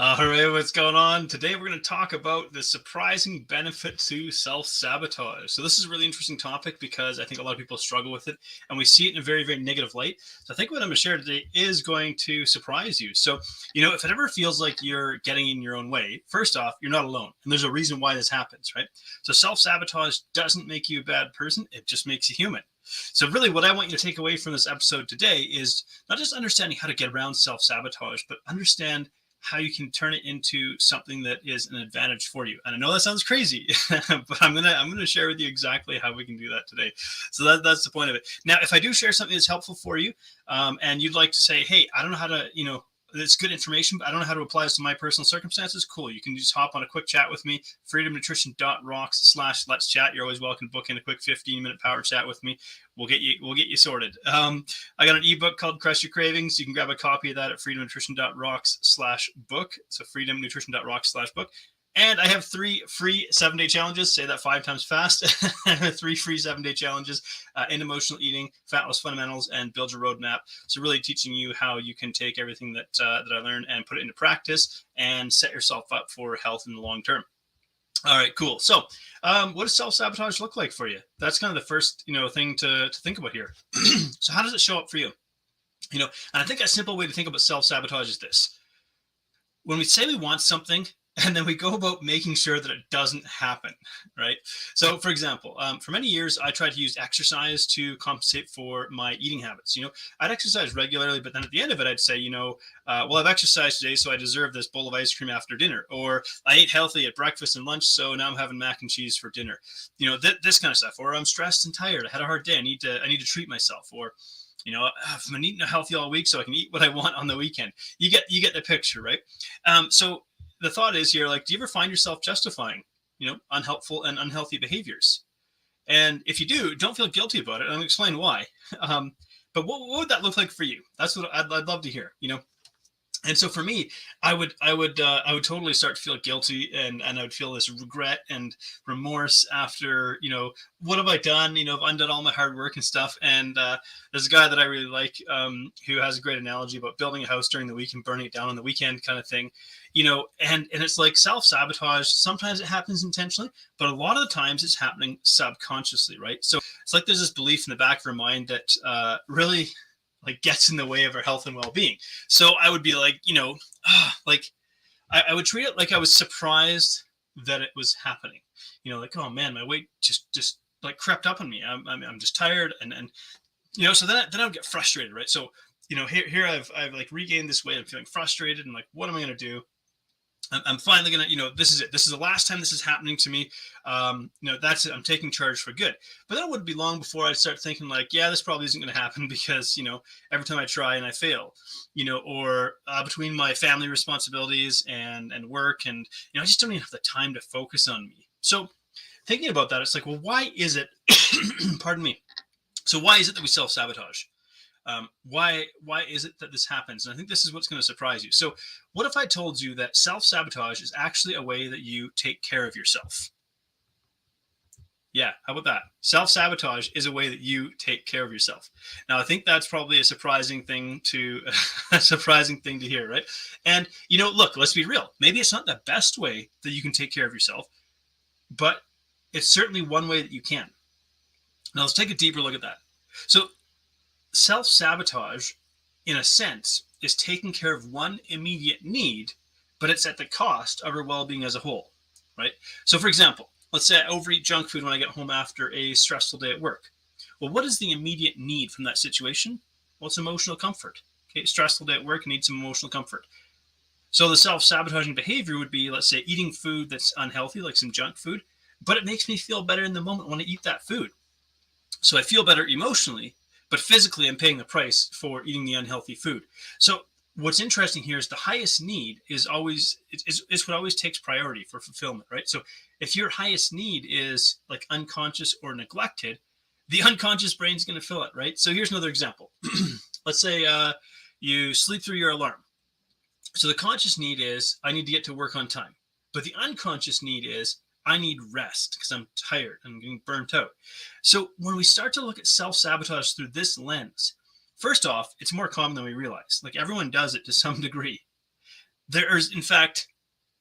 All right, what's going on? Today we're going to talk about the surprising benefit to self-sabotage. So this is a really interesting topic because I think a lot of people struggle with it and we see it in a very, very negative light. So I think what I'm going to share today is going to surprise you. So, if it ever feels like you're getting in your own way, first off, you're not alone. And there's a reason why this happens, right? So self-sabotage doesn't make you a bad person. It just makes you human. So really what I want you to take away from this episode today is not just understanding how to get around self-sabotage, but understand how you can turn it into something that is an advantage for you. And I know that sounds crazy, but I'm gonna share with you exactly how we can do that today. So that's the point of it. Now, if I do share something that's helpful for you, and you'd like to say, hey, I don't know how to, it's good information, but I don't know how to apply this to my personal circumstances. Cool. You can just hop on a quick chat with me, freedomnutrition.rocks/let's chat. You're always welcome to book in a quick 15-minute power chat with me. We'll get you sorted. I got an ebook called Crush Your Cravings. You can grab a copy of that at freedomnutrition.rocks/book. So freedomnutrition.rocks/book. And I have 3 free 7-day challenges. Say that 5 times fast. 3 free 7-day challenges in emotional eating, fat loss fundamentals, and build your roadmap. So really teaching you how you can take everything that I learned and put it into practice and set yourself up for health in the long term. All right, cool. So what does self-sabotage look like for you? That's kind of the first, thing to think about here. So how does it show up for you? And I think a simple way to think about self-sabotage is this. When we say we want something, and then we go about making sure that it doesn't happen, right? So, for example, for many years, I tried to use exercise to compensate for my eating habits. I'd exercise regularly, but then at the end of it, I'd say, well, I've exercised today, so I deserve this bowl of ice cream after dinner. Or I ate healthy at breakfast and lunch, so now I'm having mac and cheese for dinner. This kind of stuff. Or I'm stressed and tired. I had a hard day. I need to treat myself. Or I've been eating healthy all week, so I can eat what I want on the weekend. You get the picture, right? So the thought is here, like, do you ever find yourself justifying, unhelpful and unhealthy behaviors? And if you do, don't feel guilty about it. I'll explain why. But what would that look like for you? That's what I'd love to hear, And so for me, I would totally start to feel guilty, and I would feel this regret and remorse after, what have I done? I've undone all my hard work and stuff. And there's a guy that I really like who has a great analogy about building a house during the week and burning it down on the weekend kind of thing. And it's like self-sabotage. Sometimes it happens intentionally, but a lot of the times it's happening subconsciously, right? So it's like there's this belief in the back of our mind that really like gets in the way of our health and well-being. So I would be like, I would treat it like I was surprised that it was happening. Like, oh man, my weight just like crept up on me. I'm just tired, and so then I would get frustrated, right? So here I've like regained this weight. I'm feeling frustrated, and like, what am I gonna do? I'm finally gonna, this is it. This is the last time this is happening to me. That's it. I'm taking charge for good. But then it wouldn't be long before I'd start thinking like, yeah, this probably isn't going to happen because, every time I try and I fail, or between my family responsibilities and work, and, I just don't even have the time to focus on me. So thinking about that, it's like, well, why is it, pardon me. So why is it that we self-sabotage? Why is it that this happens? And I think this is what's going to surprise you. So what if I told you that self-sabotage is actually a way that you take care of yourself? Yeah, how about that? Self-sabotage is a way that you take care of yourself. Now, I think that's probably a surprising thing to hear, right? And look, let's be real. Maybe it's not the best way that you can take care of yourself, but it's certainly one way that you can. Now, let's take a deeper look at that. So self-sabotage, in a sense, is taking care of one immediate need, but it's at the cost of our well-being as a whole, right? So for example, let's say I overeat junk food when I get home after a stressful day at work. Well, what is the immediate need from that situation? Well, it's emotional comfort. Okay, stressful day at work, need some emotional comfort. So the self-sabotaging behavior would be, let's say, eating food that's unhealthy, like some junk food, but it makes me feel better in the moment when I eat that food. So I feel better emotionally, but physically I'm paying the price for eating the unhealthy food. So what's interesting here is the highest need is always, it's what always takes priority for fulfillment, right? So if your highest need is like unconscious or neglected, the unconscious brain is going to fill it, right? So here's another example. Let's say you sleep through your alarm. So the conscious need is, I need to get to work on time. But the unconscious need is, I need rest because I'm tired. I'm getting burnt out. So when we start to look at self-sabotage through this lens, first off, it's more common than we realize. Like everyone does it to some degree. There is, in fact,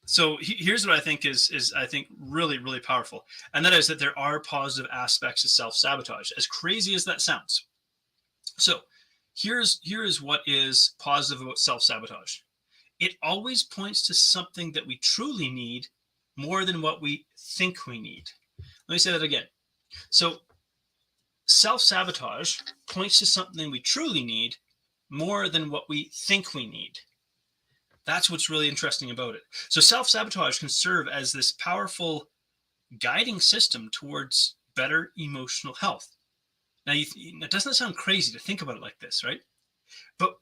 so here's what I think is I think really, really powerful. And that is that there are positive aspects of self-sabotage, as crazy as that sounds. So here's what is positive about self-sabotage. It always points to something that we truly need more than what we think we need. Let me say that again. So self-sabotage points to something we truly need more than what we think we need. That's what's really interesting about it. So self-sabotage can serve as this powerful guiding system towards better emotional health. Now, it doesn't sound crazy to think about it like this, right? But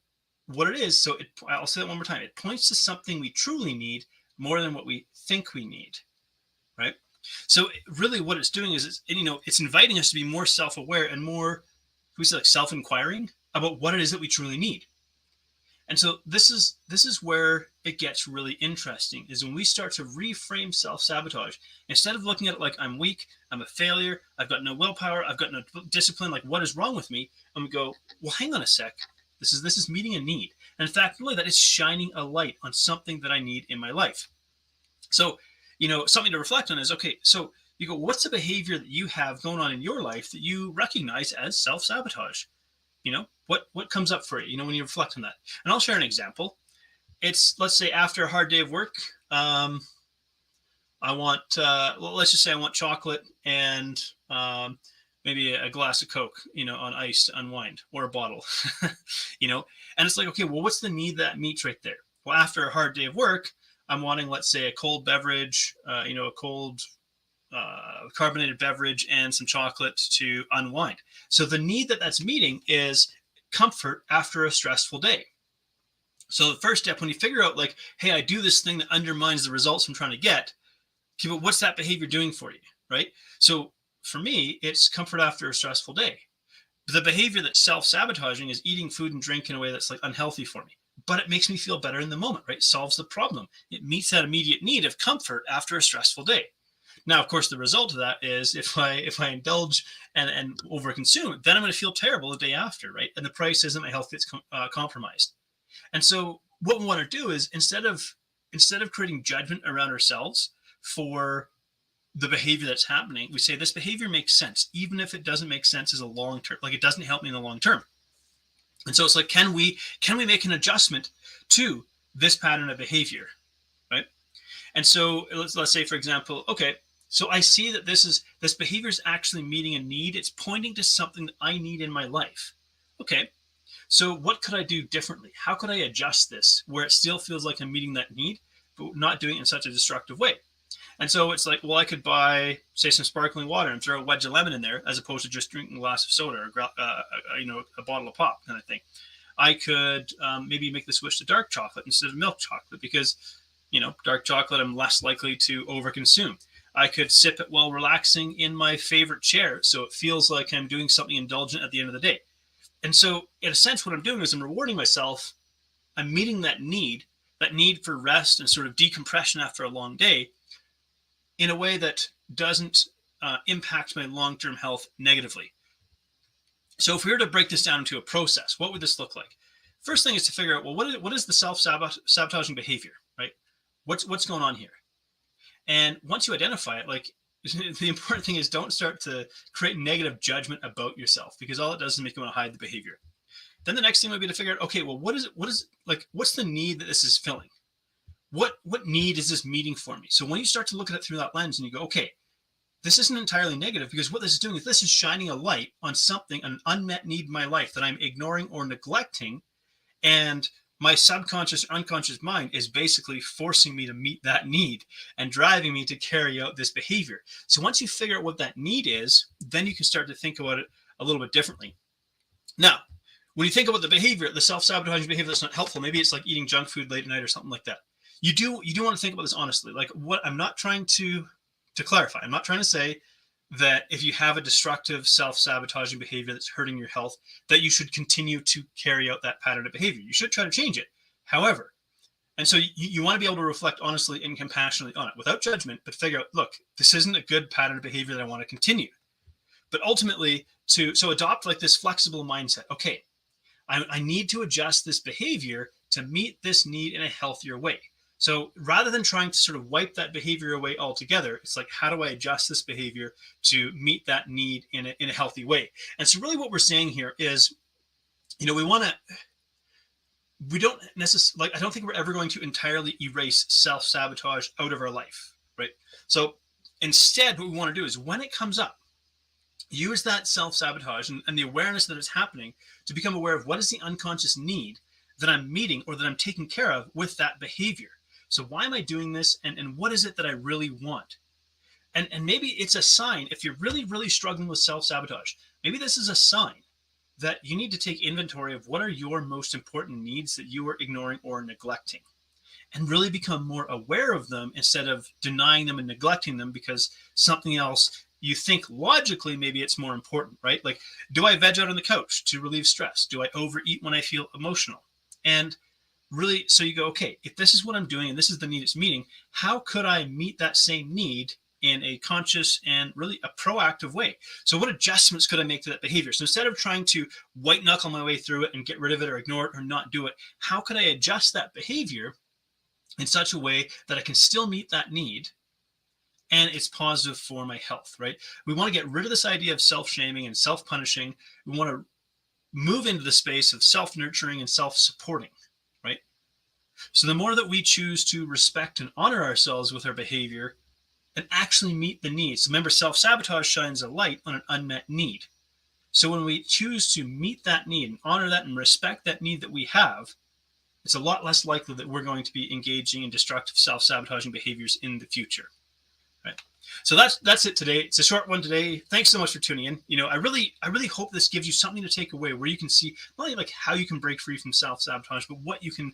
what it is, I'll say that one more time. It points to something we truly need more than what we think we need, right? So really what it's doing is it's inviting us to be more self-aware and more, we say, like self-inquiring about what it is that we truly need. And so this is where it gets really interesting, is when we start to reframe self-sabotage. Instead of looking at it like I'm weak, I'm a failure, I've got no willpower, I've got no discipline, like what is wrong with me? And we go, well, hang on a sec. This is meeting a need. And in fact, really that is shining a light on something that I need in my life. So, something to reflect on is, okay, so you go, what's the behavior that you have going on in your life that you recognize as self-sabotage? What comes up for you, when you reflect on that? And I'll share an example. It's, let's say, after a hard day of work, I want, let's just say I want chocolate and maybe a glass of Coke, on ice to unwind, or a bottle, and it's like, okay, well, what's the need that meets right there? Well, after a hard day of work, I'm wanting, let's say, a cold beverage, a cold carbonated beverage and some chocolate to unwind. So the need that's meeting is comfort after a stressful day. So the first step, when you figure out, like, hey, I do this thing that undermines the results I'm trying to get, okay, but what's that behavior doing for you, right? So for me, it's comfort after a stressful day. The behavior that's self-sabotaging is eating food and drink in a way that's like unhealthy for me, but it makes me feel better in the moment, right? It solves the problem. It meets that immediate need of comfort after a stressful day. Now, of course, the result of that is if I indulge and overconsume, then I'm going to feel terrible the day after, right? And the price is that my health gets compromised. And so what we want to do is, instead of creating judgment around ourselves for the behavior that's happening, we say this behavior makes sense, even if it doesn't make sense as a long term, like it doesn't help me in the long term. And so it's like, can we make an adjustment to this pattern of behavior, right? And so let's say, for example, okay, so I see that this behavior is actually meeting a need. It's pointing to something that I need in my life. Okay, so what could I do differently? How could I adjust this where it still feels like I'm meeting that need, but not doing it in such a destructive way? And so it's like, well, I could buy, say, some sparkling water and throw a wedge of lemon in there, as opposed to just drinking a glass of soda or a bottle of pop kind of thing. I could maybe make the switch to dark chocolate instead of milk chocolate, because dark chocolate I'm less likely to overconsume. I could sip it while relaxing in my favorite chair, so it feels like I'm doing something indulgent at the end of the day. And so, in a sense, what I'm doing is I'm rewarding myself. I'm meeting that need for rest and sort of decompression after a long day, in a way that doesn't impact my long-term health negatively. So if we were to break this down into a process, what would this look like? First thing is to figure out, well, what is the self-sabotaging behavior, right? What's going on here? And once you identify it, like, the important thing is, don't start to create negative judgment about yourself, because all it does is make you want to hide the behavior. Then the next thing would be to figure out, okay, well, what's the need that this is filling? What need is this meeting for me? So when you start to look at it through that lens and you go, okay, this isn't entirely negative, because what this is doing is this is shining a light on something, an unmet need in my life that I'm ignoring or neglecting. And my subconscious or unconscious mind is basically forcing me to meet that need and driving me to carry out this behavior. So once you figure out what that need is, then you can start to think about it a little bit differently. Now, when you think about the behavior, the self-sabotaging behavior that's not helpful, maybe it's like eating junk food late at night or something like that. You do want to think about this honestly. Like, what I'm not trying to clarify, I'm not trying to say that if you have a destructive self-sabotaging behavior that's hurting your health, that you should continue to carry out that pattern of behavior. You should try to change it. However, and so you want to be able to reflect honestly and compassionately on it without judgment, but figure out, look, this isn't a good pattern of behavior that I want to continue. But ultimately, so adopt like this flexible mindset. Okay, I need to adjust this behavior to meet this need in a healthier way. So rather than trying to sort of wipe that behavior away altogether, it's like, how do I adjust this behavior to meet that need in a healthy way? And so really what we're saying here is, we want to, we don't necessarily, like, I don't think we're ever going to entirely erase self-sabotage out of our life, right? So instead, what we want to do is when it comes up, use that self-sabotage and the awareness that it's happening to become aware of what is the unconscious need that I'm meeting or that I'm taking care of with that behavior. So why am I doing this? And what is it that I really want? And maybe it's a sign, if you're really, really struggling with self-sabotage, maybe this is a sign that you need to take inventory of what are your most important needs that you are ignoring or neglecting, and really become more aware of them instead of denying them and neglecting them because something else you think logically maybe it's more important, right? Like, do I veg out on the couch to relieve stress? Do I overeat when I feel emotional? And really, so you go, okay, if this is what I'm doing and this is the need it's meeting, how could I meet that same need in a conscious and really a proactive way? So what adjustments could I make to that behavior? So instead of trying to white knuckle my way through it and get rid of it or ignore it or not do it, how could I adjust that behavior in such a way that I can still meet that need and it's positive for my health, right? We want to get rid of this idea of self-shaming and self-punishing. We want to move into the space of self-nurturing and self-supporting, right? So the more that we choose to respect and honor ourselves with our behavior and actually meet the needs. Remember, self-sabotage shines a light on an unmet need. So when we choose to meet that need and honor that and respect that need that we have, it's a lot less likely that we're going to be engaging in destructive self-sabotaging behaviors in the future. Right. So that's it today. It's a short one today. Thanks so much for tuning in. I really hope this gives you something to take away where you can see not only like how you can break free from self-sabotage, but what you can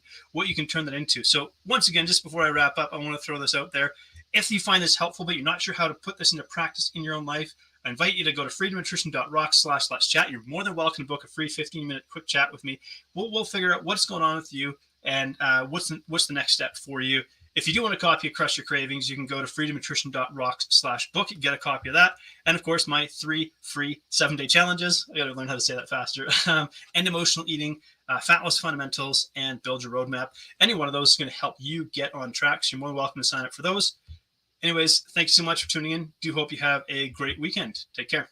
turn that into. So once again, just before I wrap up, I want to throw this out there. If you find this helpful, but you're not sure how to put this into practice in your own life, I invite you to go to freedomnutrition.rocks/let's chat. You're more than welcome to book a free 15-minute quick chat with me. We'll figure out what's going on with you and what's the next step for you. If you do want a copy of Crush Your Cravings, you can go to freedomnutrition.rocks/book and get a copy of that. And of course, my 3 free 7-day challenges. I got to learn how to say that faster. End emotional eating, fat loss fundamentals, and build your roadmap. Any one of those is going to help you get on track. So you're more than welcome to sign up for those. Anyways, thanks so much for tuning in. Do hope you have a great weekend. Take care.